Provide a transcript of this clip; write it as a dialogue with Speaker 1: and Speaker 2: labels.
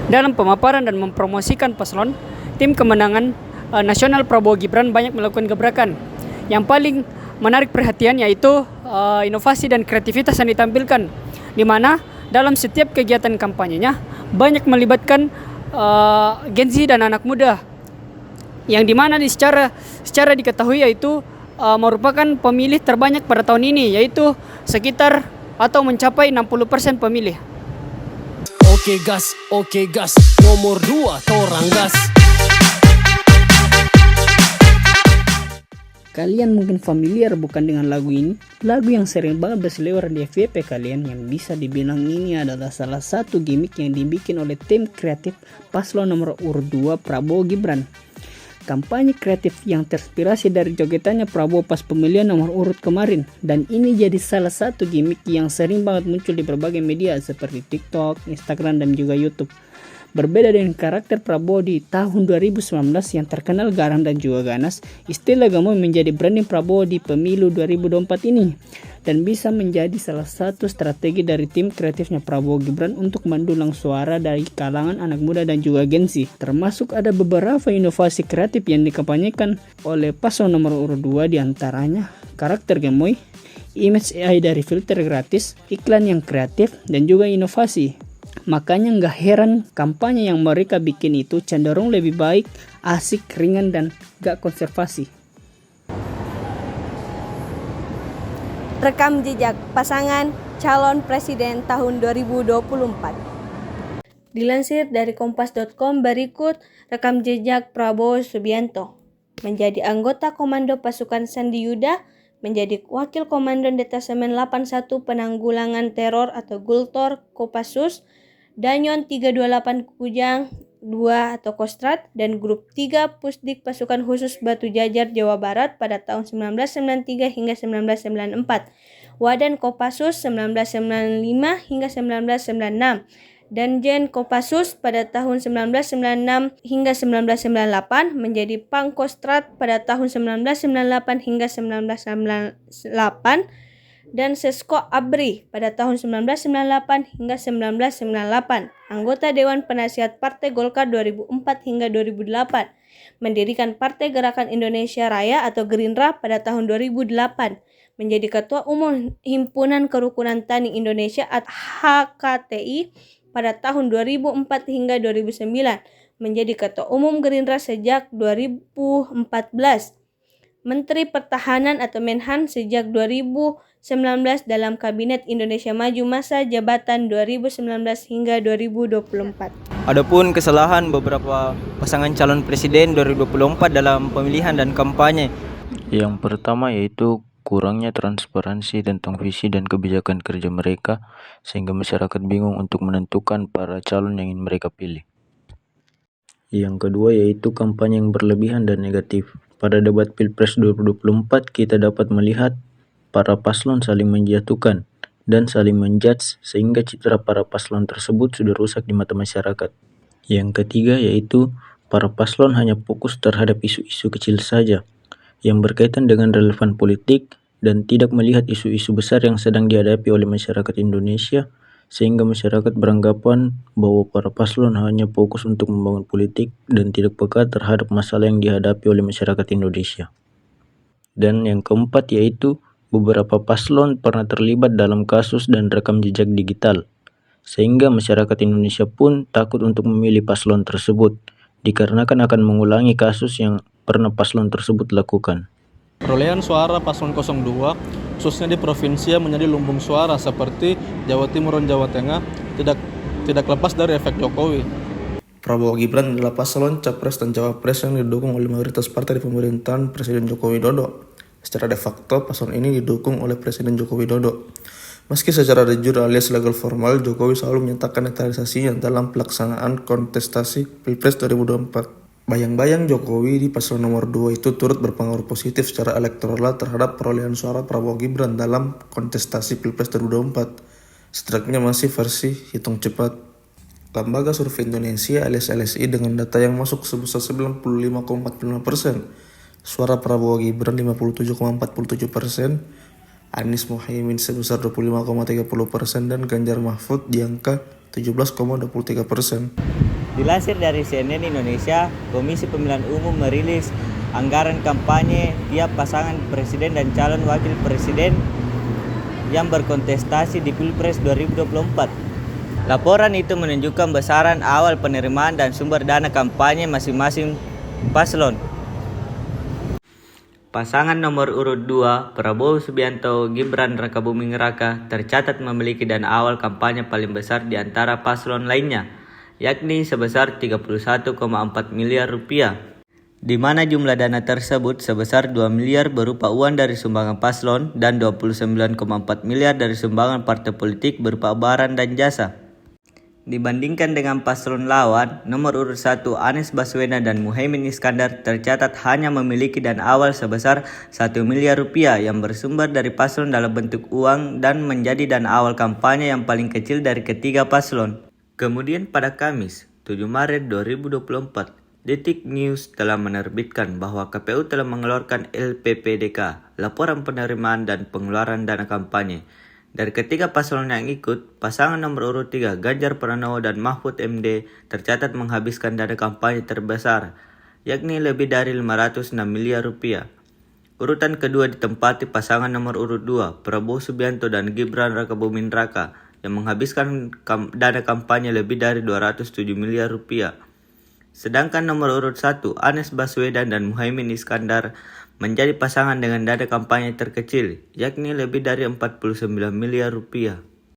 Speaker 1: Dalam pemaparan dan mempromosikan paslon, tim kemenangan nasional Prabowo Gibran banyak melakukan gebrakan. Yang paling menarik perhatian yaitu inovasi dan kreativitas yang ditampilkan, di mana dalam setiap kegiatan kampanyenya banyak melibatkan Gen Z dan anak muda, yang dimana secara diketahui yaitu merupakan pemilih terbanyak pada tahun ini, yaitu sekitar atau mencapai 60% pemilih.
Speaker 2: Oke gas, nomor 2 torang gas.
Speaker 1: Kalian mungkin familiar bukan dengan lagu ini? Lagu yang sering banget berseliweran di FYP kalian, yang bisa dibilang ini adalah salah satu gimmick yang dibikin oleh tim kreatif paslon nomor urut 2 Prabowo Gibran. Kampanye kreatif yang terinspirasi dari jogetannya Prabowo pas pemilihan nomor urut kemarin, dan ini jadi salah satu gimmick yang sering banget muncul di berbagai media seperti TikTok, Instagram, dan juga YouTube. Berbeda dengan karakter Prabowo di tahun 2019 yang terkenal garang dan juga ganas, istilah gemoy menjadi branding Prabowo di pemilu 2024 ini, dan bisa menjadi salah satu strategi dari tim kreatifnya Prabowo Gibran untuk mendulang suara dari kalangan anak muda dan juga Gen Z. Termasuk ada beberapa inovasi kreatif yang dikampanyekan oleh paslon nomor urut 2, diantaranya karakter gemoy, image AI dari filter gratis, iklan yang kreatif, dan juga inovasi. Makanya nggak heran kampanye yang mereka bikin itu cenderung lebih baik, asik, ringan, dan gak konservasi.
Speaker 3: Rekam jejak pasangan calon presiden tahun 2024. Dilansir dari kompas.com, berikut rekam jejak Prabowo Subianto. Menjadi anggota Komando Pasukan Sandi Yuda, menjadi Wakil Komandan Detasemen 81 Penanggulangan Teror atau Gultor Kopassus, Danyon 328 Kujang 2 atau Kostrat, dan Grup 3 Pusdik Pasukan Khusus Batu Jajar Jawa Barat pada tahun 1993 hingga 1994, Wadan Kopassus 1995 hingga 1996, Danjen Kopassus pada tahun 1996 hingga 1998, menjadi Pangkostrat pada tahun 1998 hingga 1998, dan Sesko Abri pada tahun 1998 hingga 1998, anggota Dewan Penasihat Partai Golkar 2004 hingga 2008, mendirikan Partai Gerakan Indonesia Raya atau Gerindra pada tahun 2008, menjadi Ketua Umum Himpunan Kerukunan Tani Indonesia atau HKTI pada tahun 2004 hingga 2009, menjadi Ketua Umum Gerindra sejak 2014, Menteri Pertahanan atau Menhan sejak 2019 dalam Kabinet Indonesia Maju masa jabatan 2019 hingga 2024.
Speaker 4: Adapun kesalahan beberapa pasangan calon presiden 2024 dalam pemilihan dan kampanye.
Speaker 5: Yang pertama yaitu kurangnya transparansi tentang visi dan kebijakan kerja mereka, sehingga masyarakat bingung untuk menentukan para calon yang ingin mereka pilih. Yang kedua yaitu kampanye yang berlebihan dan negatif. Pada debat Pilpres 2024 kita dapat melihat para paslon saling menjatuhkan dan saling menjudge, sehingga citra para paslon tersebut sudah rusak di mata masyarakat. Yang ketiga yaitu para paslon hanya fokus terhadap isu-isu kecil saja yang berkaitan dengan relevan politik dan tidak melihat isu-isu besar yang sedang dihadapi oleh masyarakat Indonesia, sehingga masyarakat beranggapan bahwa para paslon hanya fokus untuk membangun politik dan tidak peka terhadap masalah yang dihadapi oleh masyarakat Indonesia. Dan yang keempat yaitu beberapa paslon pernah terlibat dalam kasus dan rekam jejak digital, sehingga masyarakat Indonesia pun takut untuk memilih paslon tersebut, dikarenakan akan mengulangi kasus yang pernah paslon tersebut lakukan.
Speaker 6: Perolehan suara paslon 02 khususnya di provinsi yang menjadi lumbung suara seperti Jawa Timur dan Jawa Tengah tidak lepas dari efek Jokowi.
Speaker 7: Prabowo Gibran adalah paslon capres dan cawapres yang didukung oleh mayoritas partai di pemerintahan Presiden Joko Widodo. Secara de facto, paslon ini didukung oleh Presiden Joko Widodo. Meski secara de jure alias legal formal, Jokowi selalu menyatakan netralisasinya dalam pelaksanaan kontestasi Pilpres 2024. Bayang-bayang Jokowi di paslon nomor 2 itu turut berpengaruh positif secara elektoral terhadap perolehan suara Prabowo Gibran dalam kontestasi Pilpres 2024. Setidaknya masih versi hitung cepat. Lembaga Survei Indonesia alias LSI dengan data yang masuk sebesar 95,45%, suara Prabowo Gibran 57,47%, Anies Mohaimin sebesar 25,30% dan Ganjar Mahfud di angka 17,23%.
Speaker 4: Dilansir dari CNN Indonesia, Komisi Pemilihan Umum merilis anggaran kampanye tiap pasangan presiden dan calon wakil presiden yang berkontestasi di Pilpres 2024. Laporan itu menunjukkan besaran awal penerimaan dan sumber dana kampanye masing-masing paslon. Pasangan nomor urut 2, Prabowo Subianto Gibran Rakabuming Raka, tercatat memiliki dana awal kampanye paling besar di antara paslon lainnya, yakni sebesar 31,4 miliar rupiah, di mana jumlah dana tersebut sebesar 2 miliar berupa uang dari sumbangan paslon dan 29,4 miliar dari sumbangan partai politik berupa barang dan jasa. Dibandingkan dengan paslon lawan, nomor urut 1 Anies Baswedan dan Muhaimin Iskandar tercatat hanya memiliki dana awal sebesar 1 miliar rupiah yang bersumber dari paslon dalam bentuk uang dan menjadi dana awal kampanye yang paling kecil dari ketiga paslon. Kemudian pada Kamis, 7 Maret 2024, Detik News telah menerbitkan bahwa KPU telah mengeluarkan LPPDK, Laporan Penerimaan dan Pengeluaran Dana Kampanye. Dari ketiga paslon yang ikut, pasangan nomor urut 3 Ganjar Pranowo dan Mahfud MD tercatat menghabiskan dana kampanye terbesar, yakni lebih dari 506 miliar rupiah. Urutan kedua ditempati pasangan nomor urut 2 Prabowo Subianto dan Gibran Rakabuming Raka yang menghabiskan dana kampanye lebih dari 207 miliar rupiah. Sedangkan nomor urut 1 Anies Baswedan dan Muhaimin Iskandar menjadi pasangan dengan dana kampanye terkecil, yakni lebih dari 49 miliar rupiah.